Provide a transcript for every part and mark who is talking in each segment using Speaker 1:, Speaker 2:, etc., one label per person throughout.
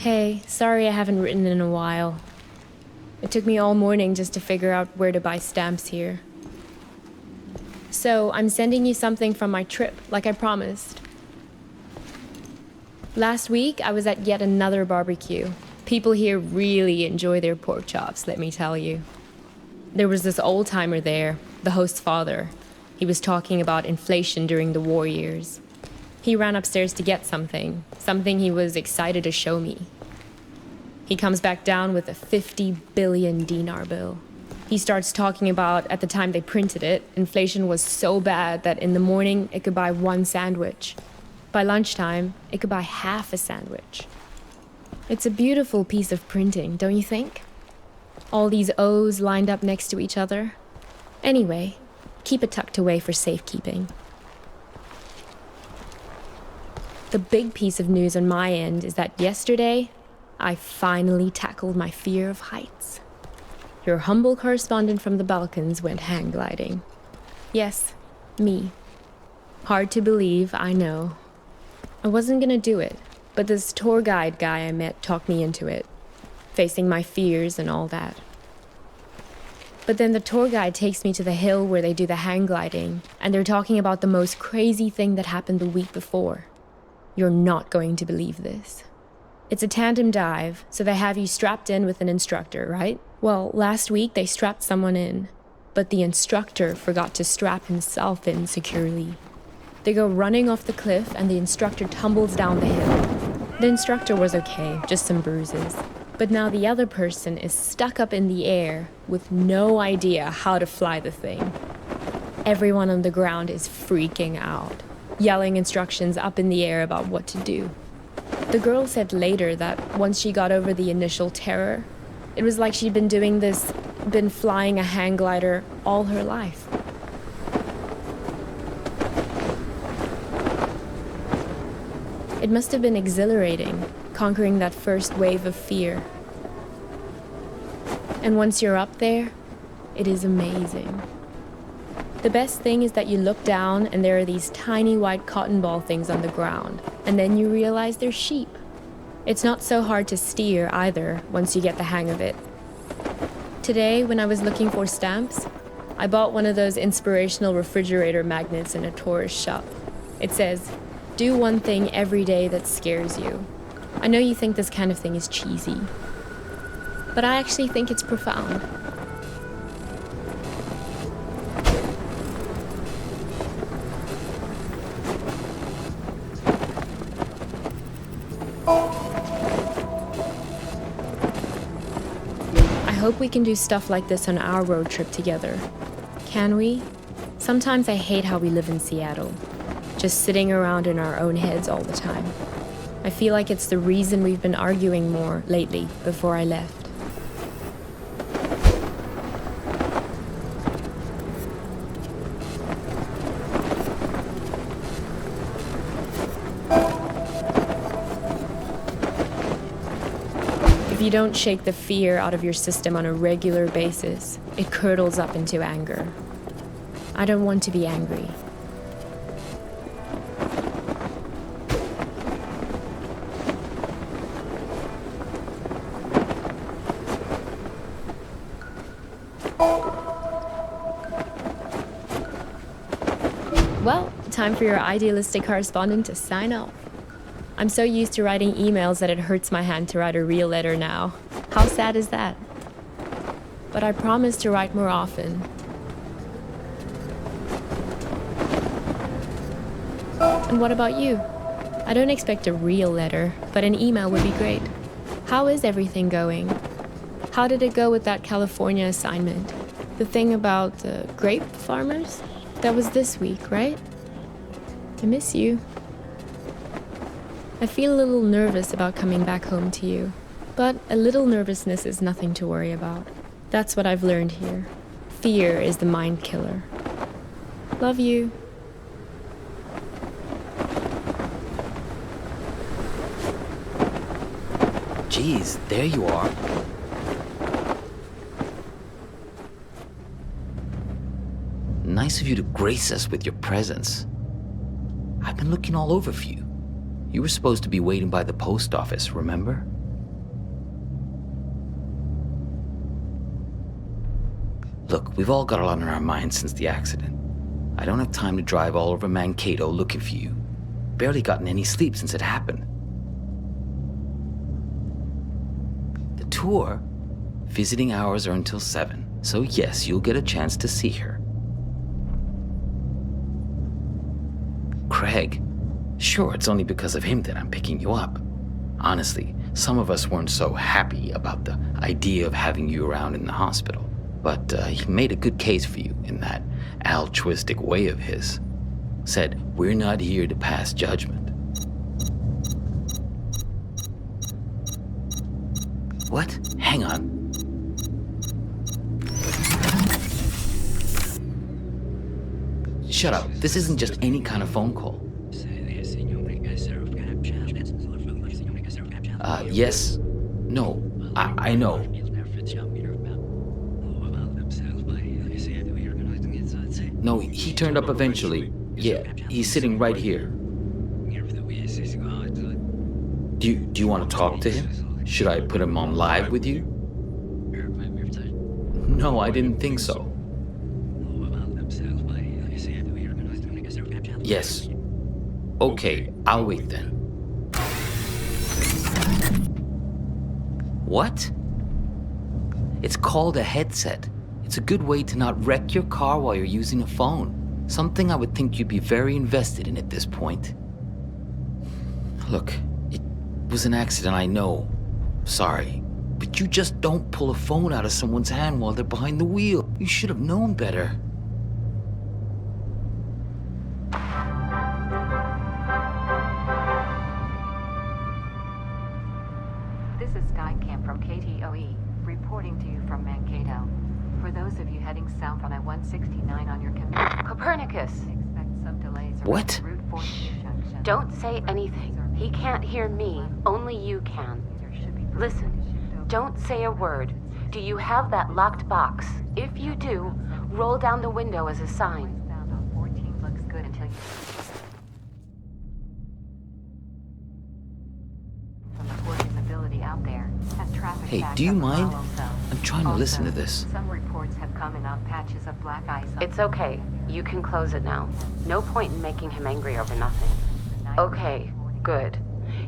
Speaker 1: Hey, sorry I haven't written in a while. It took me all morning just to figure out where to buy stamps here. So, I'm sending you something from my trip, like I promised. Last week, I was at yet another barbecue. People here really enjoy their pork chops, let me tell you. There was this old-timer there, the host's father. He was talking about inflation during the war years. He ran upstairs to get something he was excited to show me. He comes back down with a 50 billion dinar bill. He starts talking about, at the time they printed it, inflation was so bad that in the morning it could buy one sandwich. By lunchtime, it could buy half a sandwich. It's a beautiful piece of printing, don't you think? All these O's lined up next to each other. Anyway, keep it tucked away for safekeeping. The big piece of news on my end is that yesterday, I finally tackled my fear of heights. Your humble correspondent from the Balkans went hang gliding. Yes, me. Hard to believe, I know. I wasn't gonna do it, but this tour guide guy I met talked me into it, facing my fears and all that. But then the tour guide takes me to the hill where they do the hang gliding, and they're talking about the most crazy thing that happened the week before. You're not going to believe this. It's a tandem dive, so they have you strapped in with an instructor, right? Well, last week they strapped someone in, but the instructor forgot to strap himself in securely. They go running off the cliff and the instructor tumbles down the hill. The instructor was okay, just some bruises. But now the other person is stuck up in the air with no idea how to fly the thing. Everyone on the ground is freaking out, yelling instructions up in the air about what to do. The girl said later that once she got over the initial terror, it was like she'd been flying a hang glider all her life. It must have been exhilarating, conquering that first wave of fear. And once you're up there, it is amazing. The best thing is that you look down and there are these tiny white cotton ball things on the ground, and then you realize they're sheep. It's not so hard to steer either once you get the hang of it. Today, when I was looking for stamps, I bought one of those inspirational refrigerator magnets in a tourist shop. It says, "Do one thing every day that scares you." I know you think this kind of thing is cheesy, but I actually think it's profound. I hope we can do stuff like this on our road trip together. Can we? Sometimes I hate how we live in Seattle, just sitting around in our own heads all the time. I feel like it's the reason we've been arguing more lately before I left. If you don't shake the fear out of your system on a regular basis, it curdles up into anger. I don't want to be angry. Well, time for your idealistic correspondent to sign off. I'm so used to writing emails that it hurts my hand to write a real letter now. How sad is that? But I promise to write more often. And what about you? I don't expect a real letter, but an email would be great. How is everything going? How did it go with that California assignment? The thing about the grape farmers? That was this week, right? I miss you. I feel a little nervous about coming back home to you, but a little nervousness is nothing to worry about. That's what I've learned here. Fear is the mind killer. Love you.
Speaker 2: Geez, there you are. Nice of you to grace us with your presence. I've been looking all over for you. You were supposed to be waiting by the post office, remember? Look, we've all got a lot on our minds since the accident. I don't have time to drive all over Mankato looking for you. Barely gotten any sleep since it happened. The tour, visiting hours are until 7, so yes, you'll get a chance to see her. Craig, sure, it's only because of him that I'm picking you up. Honestly, some of us weren't so happy about the idea of having you around in the hospital, but he made a good case for you in that altruistic way of his. Said, we're not here to pass judgment. What? Hang on. Shut up. This isn't just any kind of phone call. Yes. No. I know. No, he turned up eventually. Yeah, he's sitting right here. Do you want to talk to him? Should I put him on live with you? No, I didn't think so. Yes. Okay, I'll wait then. What? It's called a headset. It's a good way to not wreck your car while you're using a phone. Something I would think you'd be very invested in at this point. Look, it was an accident, I know. Sorry. But you just don't pull a phone out of someone's hand while they're behind the wheel. You should have known better.
Speaker 3: This is Skycam from KTOE, reporting to you from Mankato. For those of you heading south on I-169 on your commute,
Speaker 4: Copernicus!
Speaker 3: expect some delays around
Speaker 2: What?
Speaker 3: Route 42 junction.
Speaker 4: Don't say anything. He can't hear me. Only you can. Listen, don't say a word. Do you have that locked box? If you do, roll down the window as a sign.
Speaker 3: Bound on 14 looks good until you... From the poor visibility out there, as traffic
Speaker 2: Hey,
Speaker 3: backs
Speaker 2: do you
Speaker 3: up
Speaker 2: mind?
Speaker 3: Apollo Cell.
Speaker 2: I'm trying to listen to this.
Speaker 3: Some reports have come in on patches of black ice.
Speaker 4: It's okay. You can close it now. No point in making him angry over nothing. Okay, good.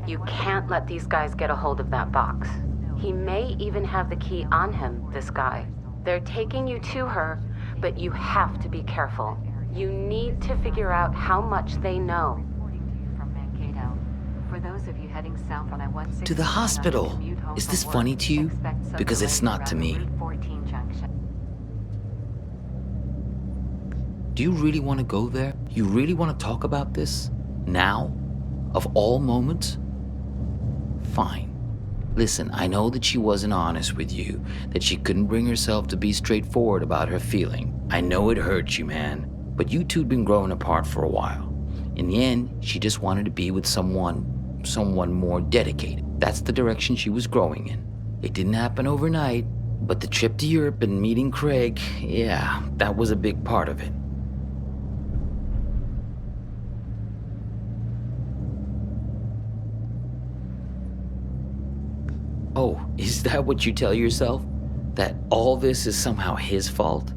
Speaker 4: You can't let these guys get a hold of that box. He may even have the key on him, this guy. They're taking you to her, but you have to be careful. You need to figure out how much they know.
Speaker 3: Reporting to you from Mankato. For those of you heading south on I-169
Speaker 2: To the
Speaker 3: on your
Speaker 2: hospital.
Speaker 3: commute home
Speaker 2: Is
Speaker 3: from
Speaker 2: this
Speaker 3: work,
Speaker 2: funny to you?
Speaker 3: expect some
Speaker 2: Because it's
Speaker 3: delays
Speaker 2: not to
Speaker 3: around
Speaker 2: me.
Speaker 3: Route 14 junction.
Speaker 2: Do you really want to go there? You really want to talk about this? Now? Of all moments? Fine. Listen, I know that she wasn't honest with you, that she couldn't bring herself to be straightforward about her feeling. I know it hurt you, man, but you two'd been growing apart for a while. In the end, she just wanted to be with someone more dedicated. That's the direction she was growing in. It didn't happen overnight, but the trip to Europe and meeting Craig, yeah, that was a big part of it. Oh, is that what you tell yourself? That all this is somehow his fault?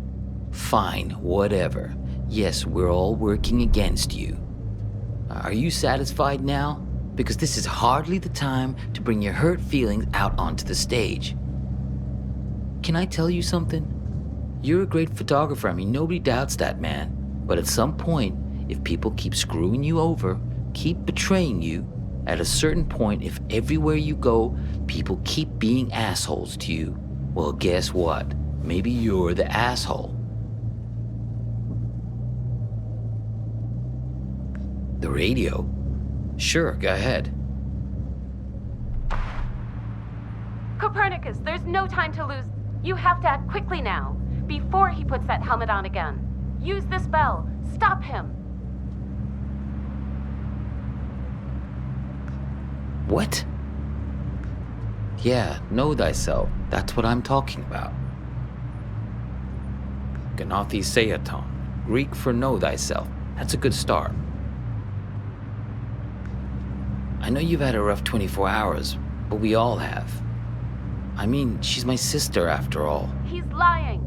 Speaker 2: Fine, whatever. Yes, we're all working against you. Are you satisfied now? Because this is hardly the time to bring your hurt feelings out onto the stage. Can I tell you something? You're a great photographer, I mean, nobody doubts that, man. But at some point, if people keep screwing you over, keep betraying you, at a certain point, if everywhere you go, people keep being assholes to you, well, guess what? Maybe you're the asshole. The radio? Sure, go ahead.
Speaker 4: Copernicus, there's no time to lose. You have to act quickly now, before he puts that helmet on again. Use this bell. Stop him.
Speaker 2: What? Yeah, know thyself. That's what I'm talking about. Gnathi Seaton, Greek for know thyself. That's a good start. I know you've had a rough 24 hours, but we all have. I mean, she's my sister after all.
Speaker 4: He's lying.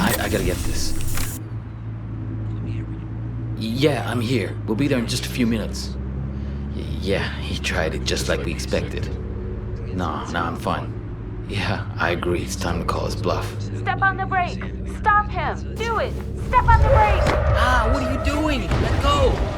Speaker 2: I gotta get this. Yeah, I'm here. We'll be there in just a few minutes. Yeah, he tried it just like we expected. No, I'm fine. Yeah, I agree. It's time to call his bluff.
Speaker 4: Step on the brake! Stop him! Do it! Step on the brake!
Speaker 2: Ah, what are you doing? Let go!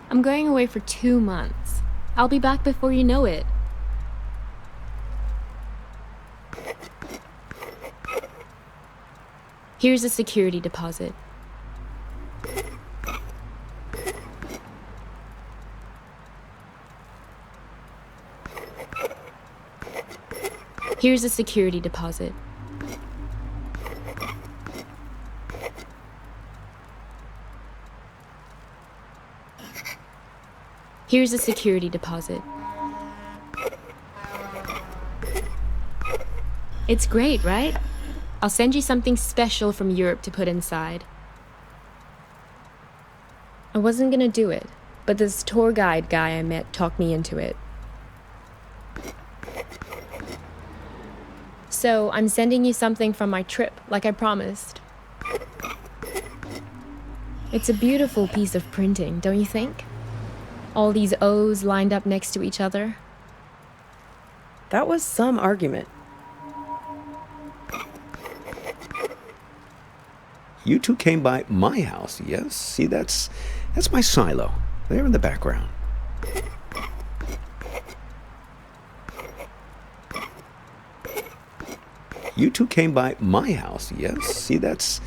Speaker 1: I'm going away for 2 months. I'll be back before you know it. Here's a security deposit. Here's a security deposit. Here's a security deposit. It's great, right? I'll send you something special from Europe to put inside. I wasn't gonna do it, but this tour guide guy I met talked me into it. So I'm sending you something from my trip, like I promised. It's a beautiful piece of printing, don't you think? All these O's lined up next to each other.
Speaker 5: That was some argument.
Speaker 6: You two came by my house, yes? See, that's my silo. There in the background. You two came by my house, yes? See, that's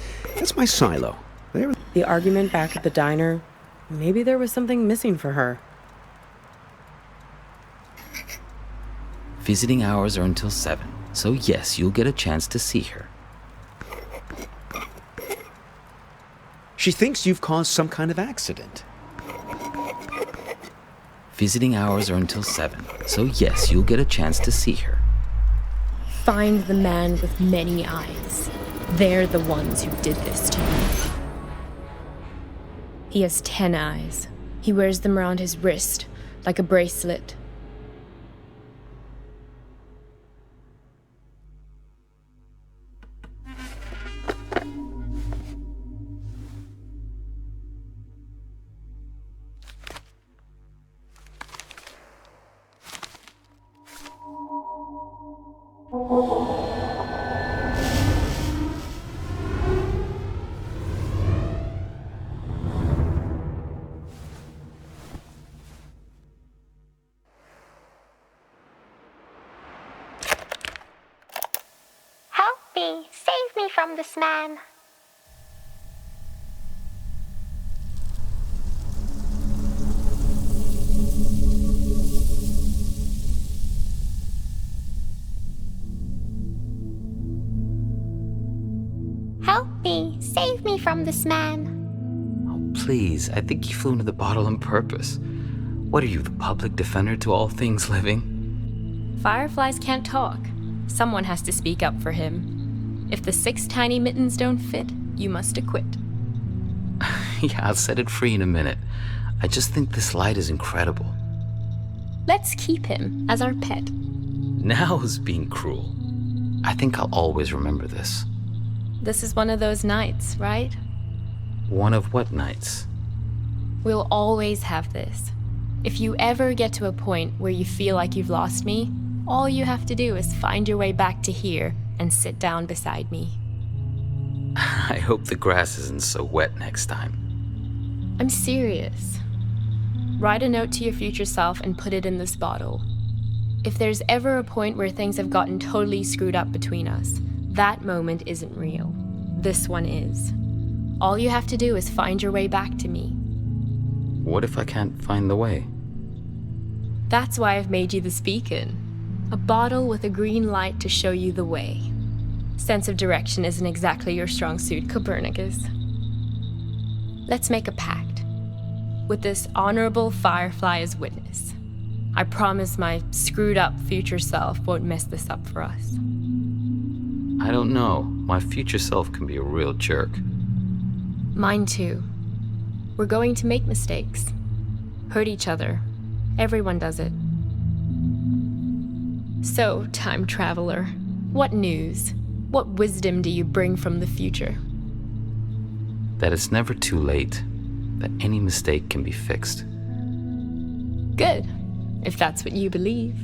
Speaker 6: my silo. There.
Speaker 5: The argument back at the diner, maybe there was something missing for her.
Speaker 2: Visiting hours are until 7, so yes, you'll get a chance to see her.
Speaker 6: She thinks you've caused some kind of accident.
Speaker 2: Visiting hours are until 7, so yes, you'll get a chance to see her.
Speaker 1: Find the man with many eyes. They're the ones who did this to me. He has 10 eyes. He wears them around his wrist, like a bracelet.
Speaker 7: Help me! Save me from this man! Help me! Save me from this man!
Speaker 2: Oh, please, I think he flew into the bottle on purpose. What are you, the public defender to all things living?
Speaker 1: Fireflies can't talk. Someone has to speak up for him. If the 6 tiny mittens don't fit, you must acquit.
Speaker 2: Yeah, I'll set it free in a minute. I just think this light is incredible.
Speaker 1: Let's keep him as our pet.
Speaker 2: Now who's being cruel? I think I'll always remember this.
Speaker 1: This is one of those nights, right?
Speaker 2: One of what nights?
Speaker 1: We'll always have this. If you ever get to a point where you feel like you've lost me, all you have to do is find your way back to here and sit down beside me.
Speaker 2: I hope the grass isn't so wet next time.
Speaker 1: I'm serious. Write a note to your future self and put it in this bottle. If there's ever a point where things have gotten totally screwed up between us, That moment isn't real. This one is. All you have to do is find your way back to me.
Speaker 2: What if I can't find the way?
Speaker 1: That's why I've made you this beacon. A bottle with a green light to show you the way. Sense of direction isn't exactly your strong suit, Copernicus. Let's make a pact. With this honorable firefly as witness. I promise my screwed up future self won't mess this up for us.
Speaker 2: I don't know. My future self can be a real jerk.
Speaker 1: Mine too. We're going to make mistakes. Hurt each other. Everyone does it. So, time traveler, what news? What wisdom do you bring from the future?
Speaker 2: That it's never too late. That any mistake can be fixed.
Speaker 1: Good, if that's what you believe.